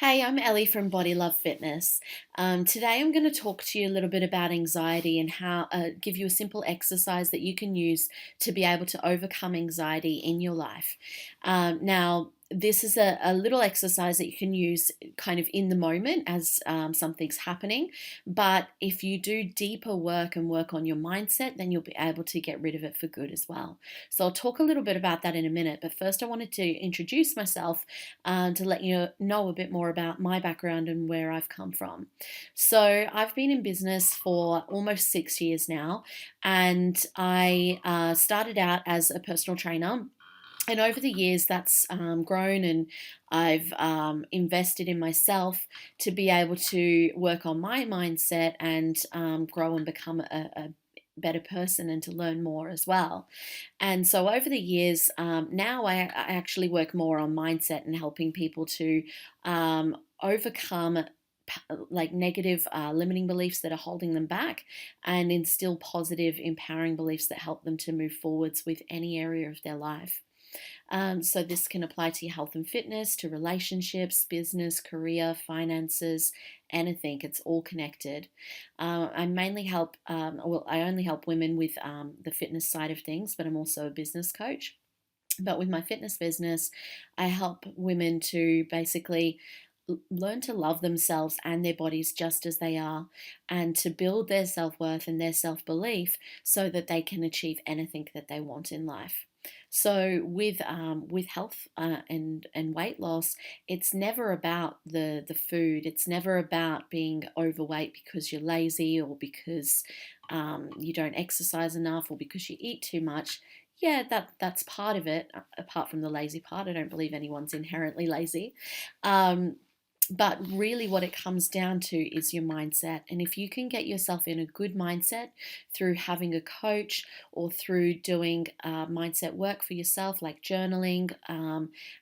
Hey, I'm Ellie from Body Love Fitness. Today I'm going to talk to you a little bit about anxiety and give you a simple exercise that you can use to be able to overcome anxiety in your life. This is a little exercise that you can use kind of in the moment as something's happening. But if you do deeper work and work on your mindset, then you'll be able to get rid of it for good as well. So I'll talk a little bit about that in a minute. But first, I wanted to introduce myself to let you know a bit more about my background and where I've come from. So, I've been in business for almost 6 years now, and I started out as a personal trainer. And over the years, that's grown, and I've invested in myself to be able to work on my mindset and grow and become a better person and to learn more as well. And so over the years, now I actually work more on mindset and helping people to overcome like negative limiting beliefs that are holding them back and instill positive empowering beliefs that help them to move forwards with any area of their life. So this can apply to your health and fitness, to relationships, business, career, finances, anything. It's all connected. I mainly help, I only help women with the fitness side of things, but I'm also a business coach. But with my fitness business, I help women to basically learn to love themselves and their bodies just as they are, and to build their self worth and their self belief so that they can achieve anything that they want in life. So with health and weight loss, it's never about the food. It's never about being overweight because you're lazy or because you don't exercise enough or because you eat too much. Yeah, that's part of it. Apart from the lazy part, I don't believe anyone's inherently lazy. Um, but really, what it comes down to is your mindset. And if you can get yourself in a good mindset through having a coach or through doing mindset work for yourself, like journaling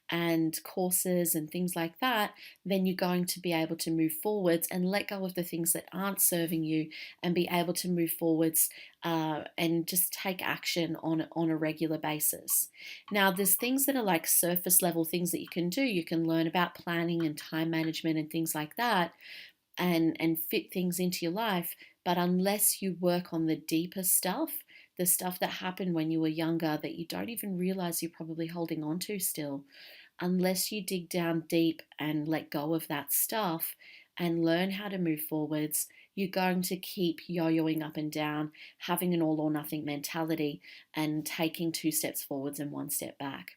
and courses and things like that, then you're going to be able to move forwards and let go of the things that aren't serving you and be able to move forwards and just take action on a regular basis. Now, there's things that are like surface level things that you can do. You can learn about planning and time management and things like that and fit things into your life. But unless you work on the deeper stuff, the stuff that happened when you were younger that you don't even realize you're probably holding on to still, unless you dig down deep and let go of that stuff and learn how to move forwards, you're going to keep yo-yoing up and down, having an all or nothing mentality, and taking two steps forwards and one step back.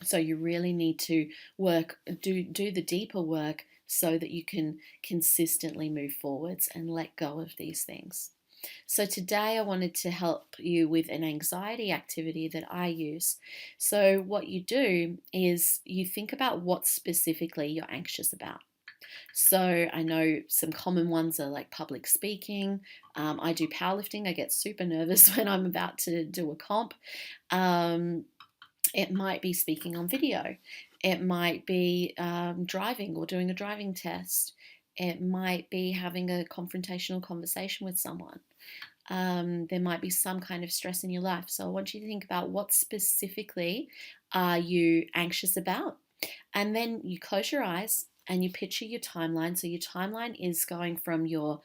So you really need to do the deeper work so that you can consistently move forwards and let go of these things. So today I wanted to help you with an anxiety activity that I use. So what you do is you think about what specifically you're anxious about. So I know some common ones are like public speaking. I do powerlifting. I get super nervous when I'm about to do a comp. Um, it might be speaking on video. It might be driving or doing a driving test. It might be having a confrontational conversation with someone. There might be some kind of stress in your life. So I want you to think about what specifically are you anxious about, and then you close your eyes and you picture your timeline. So your timeline is going from your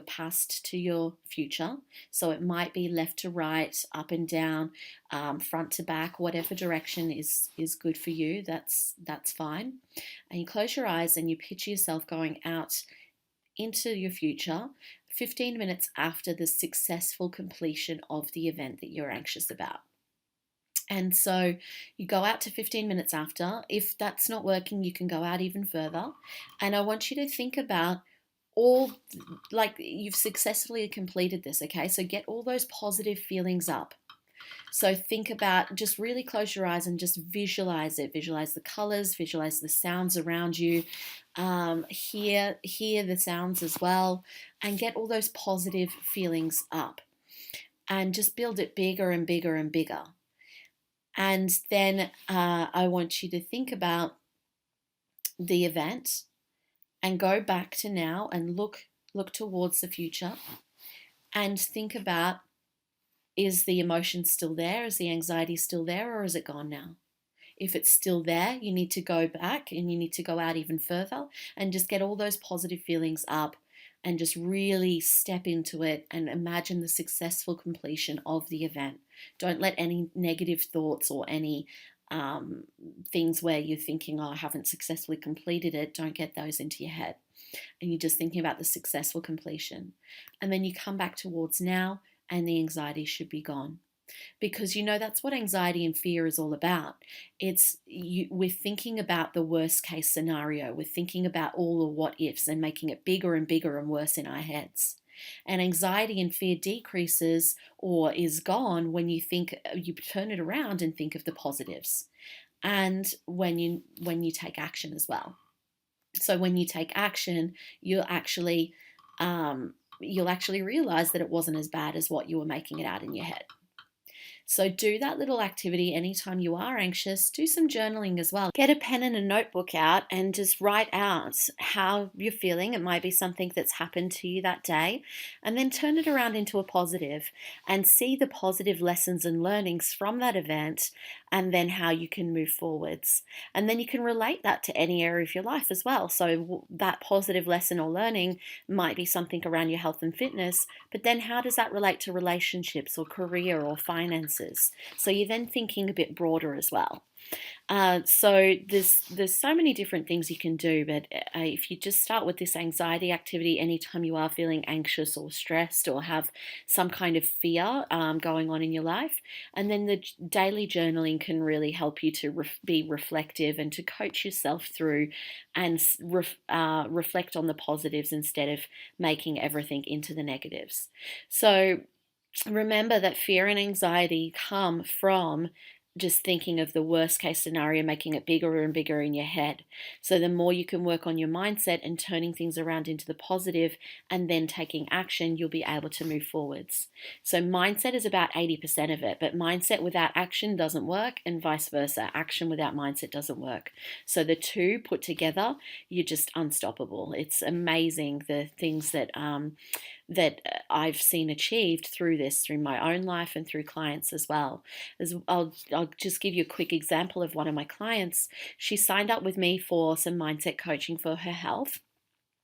past to your future. So it might be left to right, up and down, front to back, whatever direction is good for you. That's fine. And you close your eyes and you picture yourself going out into your future 15 minutes after the successful completion of the event that you're anxious about. And so you go out to 15 minutes after. If that's not working, you can go out even further. And I want you to think about all, like, you've successfully completed this, okay? So get all those positive feelings up. So think about, just really close your eyes and just visualize it. Visualize the colors, visualize the sounds around you, hear the sounds as well, and get all those positive feelings up. And just build it bigger and bigger and bigger. And then I want you to think about the event and go back to now and look towards the future and think about, is the emotion still there? Is the anxiety still there, or is it gone now? If it's still there, you need to go back and you need to go out even further and just get all those positive feelings up and just really step into it and imagine the successful completion of the event. Don't let any negative thoughts or any things where you're thinking, oh, I haven't successfully completed it, don't get those into your head. And you're just thinking about the successful completion. And then you come back towards now, and the anxiety should be gone. Because that's what anxiety and fear is all about. We're thinking about the worst case scenario. We're thinking about all the what ifs and making it bigger and bigger and worse in our heads. And anxiety and fear decreases or is gone when you turn it around and think of the positives. And when you take action as well. So when you take action, you'll actually realize that it wasn't as bad as what you were making it out in your head. So do that little activity anytime you are anxious. Do some journaling as well. Get a pen and a notebook out and just write out how you're feeling. It might be something that's happened to you that day, and then turn it around into a positive and see the positive lessons and learnings from that event, and then how you can move forwards. And then you can relate that to any area of your life as well. So that positive lesson or learning might be something around your health and fitness, but then how does that relate to relationships or career or finances? So you're then thinking a bit broader as well. So there's so many different things you can do, but if you just start with this anxiety activity anytime you are feeling anxious or stressed or have some kind of fear going on in your life, and then the daily journaling can really help you to be reflective and to coach yourself through and reflect on the positives instead of making everything into the negatives. So remember that fear and anxiety come from just thinking of the worst case scenario, making it bigger and bigger in your head. So the more you can work on your mindset and turning things around into the positive and then taking action, you'll be able to move forwards. So mindset is about 80% of it, but mindset without action doesn't work, and vice versa. Action without mindset doesn't work. So the two put together, you're just unstoppable. It's amazing the things that I've seen achieved through my own life and through clients as well. I'll just give you a quick example of one of my clients. She signed up with me for some mindset coaching for her health.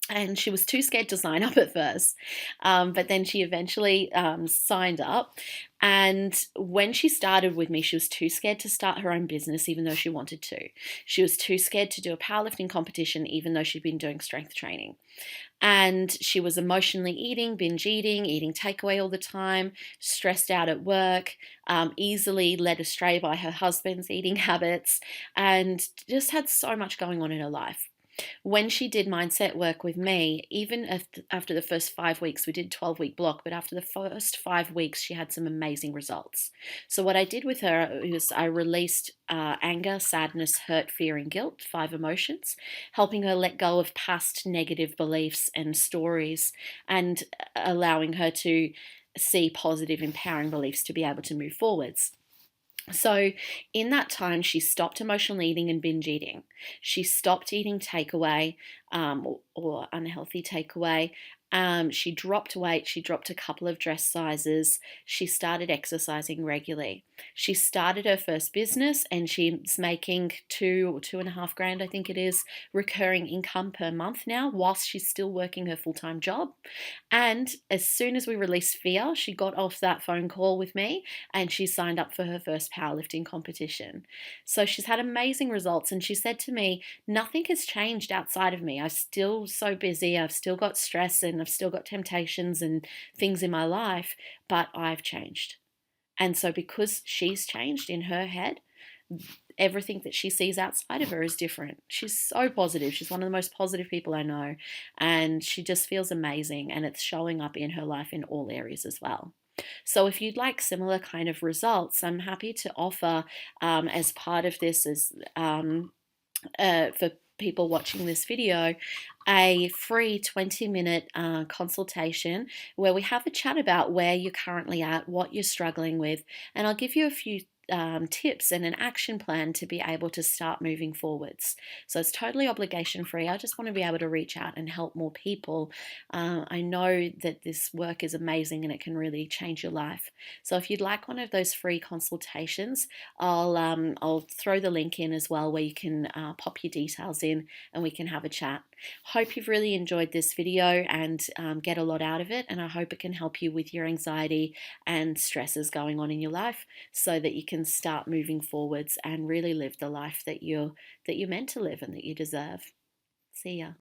And she was too scared to sign up at first. But then she eventually signed up. And when she started with me, she was too scared to start her own business, even though she wanted to. She was too scared to do a powerlifting competition, even though she'd been doing strength training. And she was emotionally eating, binge eating takeaway all the time, stressed out at work, easily led astray by her husband's eating habits, and just had so much going on in her life. When she did mindset work with me, even after the first 5 weeks, we did 12-week block, but after the first 5 weeks, she had some amazing results. So what I did with her was I released anger, sadness, hurt, fear, and guilt, 5 emotions, helping her let go of past negative beliefs and stories, and allowing her to see positive, empowering beliefs to be able to move forwards. So in that time, she stopped emotional eating and binge eating. She stopped eating takeaway or unhealthy takeaway. She dropped weight. She dropped a couple of dress sizes. She started exercising regularly. She started her first business, and she's making $2,500, I think it is, recurring income per month now, whilst she's still working her full-time job. And as soon as we released fear, she got off that phone call with me and she signed up for her first powerlifting competition. So she's had amazing results, and she said to me, nothing has changed outside of me. I'm still so busy. I've still got stress and I've still got temptations and things in my life, but I've changed. And so because she's changed in her head, everything that she sees outside of her is different. She's so positive. She's one of the most positive people I know, and she just feels amazing, and it's showing up in her life in all areas as well. So if you'd like similar kind of results, I'm happy to offer as part of this for people watching this video, a free 20-minute consultation where we have a chat about where you're currently at, what you're struggling with, and I'll give you a few tips and an action plan to be able to start moving forwards. So it's totally obligation free. I just want to be able to reach out and help more people. I know that this work is amazing and it can really change your life. So if you'd like one of those free consultations, I'll throw the link in as well where you can pop your details in and we can have a chat. Hope you've really enjoyed this video and get a lot out of it, and I hope it can help you with your anxiety and stresses going on in your life so that you can start moving forwards and really live the life that you're meant to live and that you deserve. See ya.